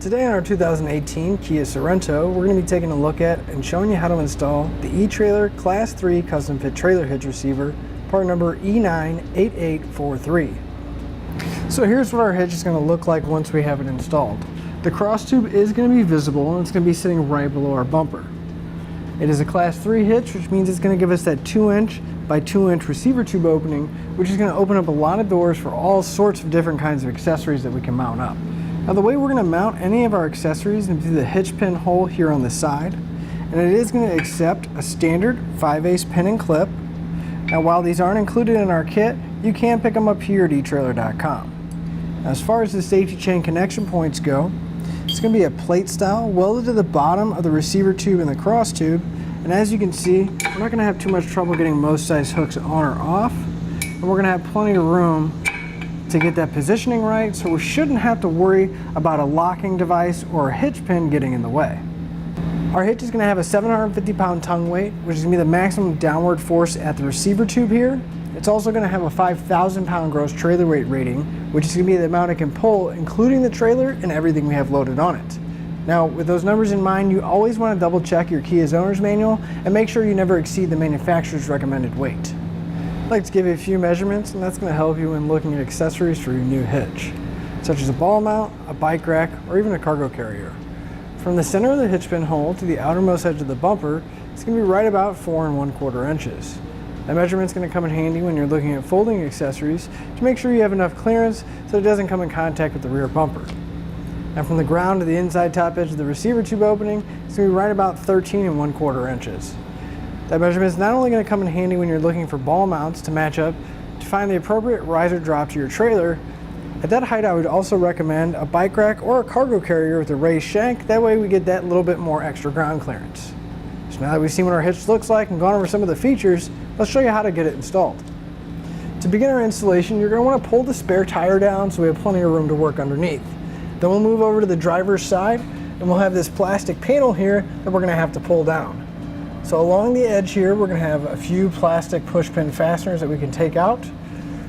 Today on our 2018 Kia Sorento, we're going to be taking a look at and showing you how to install the eTrailer Class 3 Custom Fit Trailer Hitch Receiver, part number E98843. So here's what our hitch is going to look like once we have it installed. The cross tube is going to be visible and it's going to be sitting right below our bumper. It is a Class 3 hitch, which means it's going to give us that 2-inch by 2-inch receiver tube opening, which is going to open up a lot of doors for all sorts of different kinds of accessories that we can mount up. Now the way we're going to mount any of our accessories is through the hitch pin hole here on the side, and it is going to accept a standard 5/8 pin and clip. Now while these aren't included in our kit, you can pick them up here at eTrailer.com. Now as far as the safety chain connection points go, it's going to be a plate style welded to the bottom of the receiver tube and the cross tube, and as you can see, we're not going to have too much trouble getting most size hooks on or off, and we're going to have plenty of room to get that positioning right, so we shouldn't have to worry about a locking device or a hitch pin getting in the way. Our hitch is going to have a 750-pound tongue weight, which is going to be the maximum downward force at the receiver tube here. It's also going to have a 5,000-pound gross trailer weight rating, which is going to be the amount it can pull, including the trailer and everything we have loaded on it. Now, with those numbers in mind, you always want to double check your Kia's owner's manual and make sure you never exceed the manufacturer's recommended weight. I'd like to give you a few measurements, and that's going to help you when looking at accessories for your new hitch, such as a ball mount, a bike rack, or even a cargo carrier. From the center of the hitch pin hole to the outermost edge of the bumper, it's going to be right about 4 1/4 inches. That measurement's going to come in handy when you're looking at folding accessories to make sure you have enough clearance so it doesn't come in contact with the rear bumper. Now from the ground to the inside top edge of the receiver tube opening, it's going to be right about 13 1/4 inches. That measurement is not only going to come in handy when you're looking for ball mounts to match up to find the appropriate riser drop to your trailer. At that height, I would also recommend a bike rack or a cargo carrier with a raised shank. That way we get that little bit more extra ground clearance. So now that we've seen what our hitch looks like and gone over some of the features, let's show you how to get it installed. To begin our installation, you're going to want to pull the spare tire down so we have plenty of room to work underneath. Then we'll move over to the driver's side and we'll have this plastic panel here that we're going to have to pull down. So along the edge here, we're going to have a few plastic pushpin fasteners that we can take out.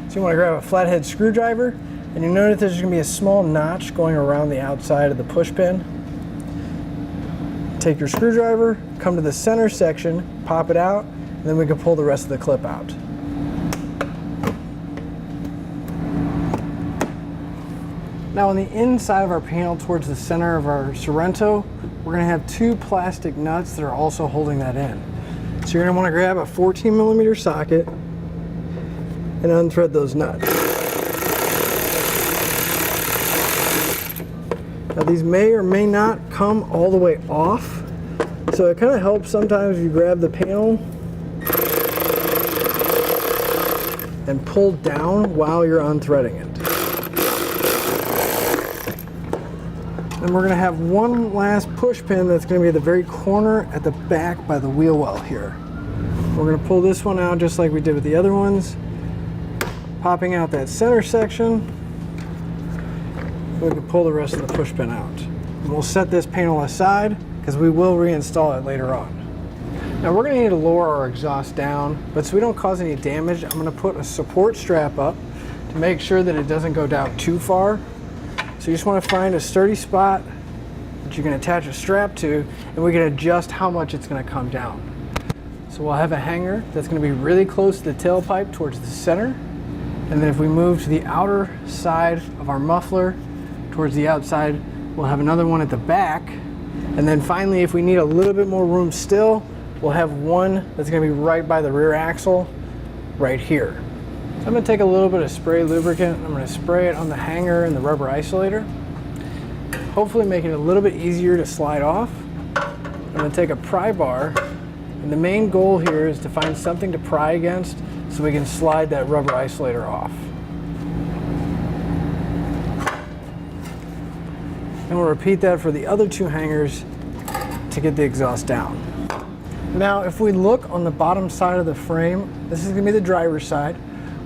So you want to grab a flathead screwdriver, and you notice there's going to be a small notch going around the outside of the pushpin. Take your screwdriver, come to the center section, pop it out, and then we can pull the rest of the clip out. Now on the inside of our panel towards the center of our Sorento, we're going to have 2 plastic nuts that are also holding that in. So you're going to want to grab a 14mm socket and unthread those nuts. Now these may or may not come all the way off, so it kind of helps sometimes if you grab the panel and pull down while you're unthreading it. And we're going to have one last push pin that's going to be at the very corner at the back by the wheel well here. We're going to pull this one out just like we did with the other ones, popping out that center section. We can pull the rest of the push pin out. And we'll set this panel aside because we will reinstall it later on. Now we're going to need to lower our exhaust down, but so we don't cause any damage, I'm going to put a support strap up to make sure that it doesn't go down too far. So you just want to find a sturdy spot that you can attach a strap to, and we can adjust how much it's going to come down. So we'll have a hanger that's going to be really close to the tailpipe towards the center, and then if we move to the outer side of our muffler towards the outside, we'll have another one at the back, and then finally if we need a little bit more room still, we'll have one that's going to be right by the rear axle right here. I'm going to take a little bit of spray lubricant. I'm going to spray it on the hanger and the rubber isolator, hopefully making it a little bit easier to slide off. I'm going to take a pry bar, and the main goal here is to find something to pry against so we can slide that rubber isolator off. And we'll repeat that for the other 2 hangers to get the exhaust down. Now if we look on the bottom side of the frame, this is going to be the driver's side.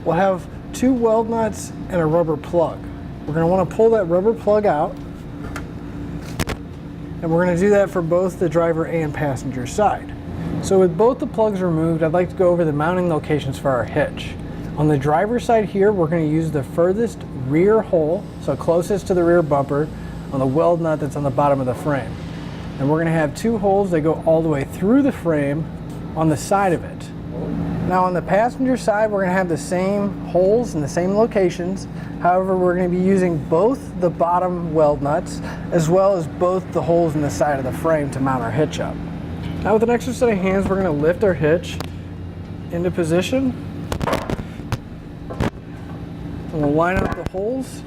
We'll have 2 weld nuts and a rubber plug. We're going to want to pull that rubber plug out, and we're going to do that for both the driver and passenger side. So with both the plugs removed, I'd like to go over the mounting locations for our hitch. On the driver's side here, we're going to use the furthest rear hole, so closest to the rear bumper, on the weld nut that's on the bottom of the frame. And we're going to have 2 holes that go all the way through the frame on the side of it. Now on the passenger side, we're going to have the same holes in the same locations. However, we're going to be using both the bottom weld nuts as well as both the holes in the side of the frame to mount our hitch up. Now with an extra set of hands, we're going to lift our hitch into position. And we'll line up the holes.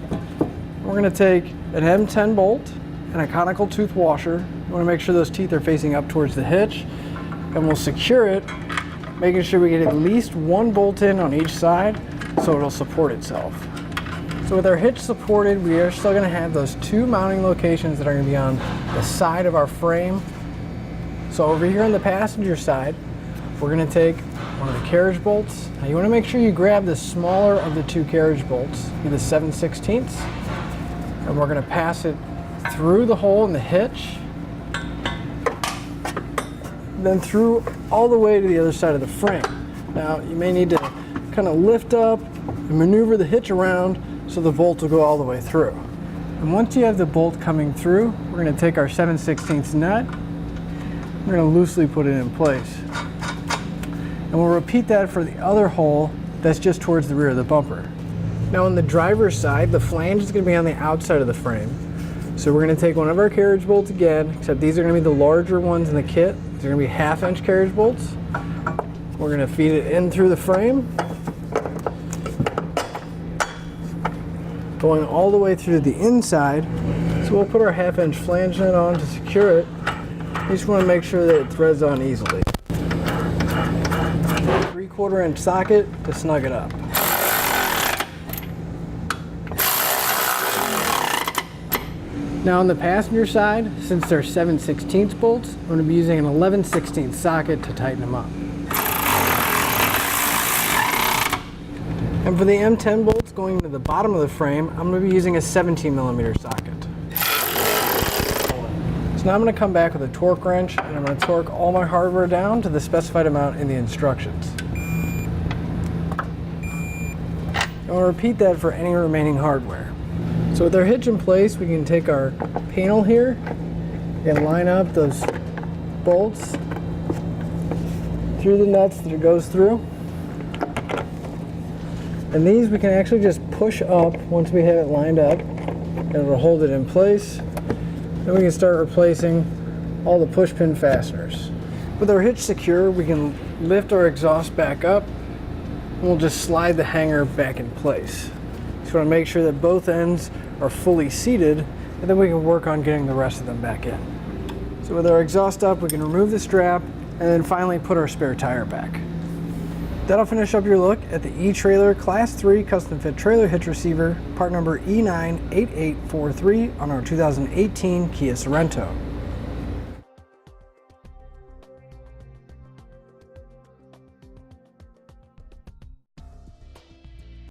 We're going to take an M10 bolt and a conical tooth washer. We want to make sure those teeth are facing up towards the hitch. And we'll secure it, making sure we get at least 1 bolt in on each side so it'll support itself. So with our hitch supported, we are still going to have those 2 mounting locations that are going to be on the side of our frame. So over here on the passenger side, we're going to take one of the carriage bolts. Now you want to make sure you grab the smaller of the 2 carriage bolts, be the 7/16, and we're going to pass it through the hole in the hitch, then through all the way to the other side of the frame. Now you may need to kind of lift up and maneuver the hitch around so the bolt will go all the way through. And once you have the bolt coming through, we're going to take our 7/16 nut, we're going to loosely put it in place. And we'll repeat that for the other hole that's just towards the rear of the bumper. Now on the driver's side, the flange is going to be on the outside of the frame. So we're going to take one of our carriage bolts again, except these are going to be the larger ones in the kit. These are going to be 1/2-inch carriage bolts. We're going to feed it in through the frame, going all the way through the inside. So we'll put our 1/2-inch flange nut on to secure it. You just want to make sure that it threads on easily. 3/4-inch socket to snug it up. Now on the passenger side, since they're 7/16 bolts, I'm going to be using an 11/16 socket to tighten them up. And for the M10 bolts going to the bottom of the frame, I'm going to be using a 17mm socket. So now I'm going to come back with a torque wrench and I'm going to torque all my hardware down to the specified amount in the instructions. And we'll repeat that for any remaining hardware. So with our hitch in place, we can take our panel here and line up those bolts through the nuts that it goes through. And these we can actually just push up once we have it lined up, and it'll hold it in place. Then we can start replacing all the pushpin fasteners. With our hitch secure, we can lift our exhaust back up, and we'll just slide the hanger back in place. Just want to make sure that both ends are fully seated, and then we can work on getting the rest of them back in. So with our exhaust up, we can remove the strap and then finally put our spare tire back. That'll finish up your look at the eTrailer Class 3 Custom Fit Trailer Hitch Receiver, part number E98843 on our 2018 Kia Sorento.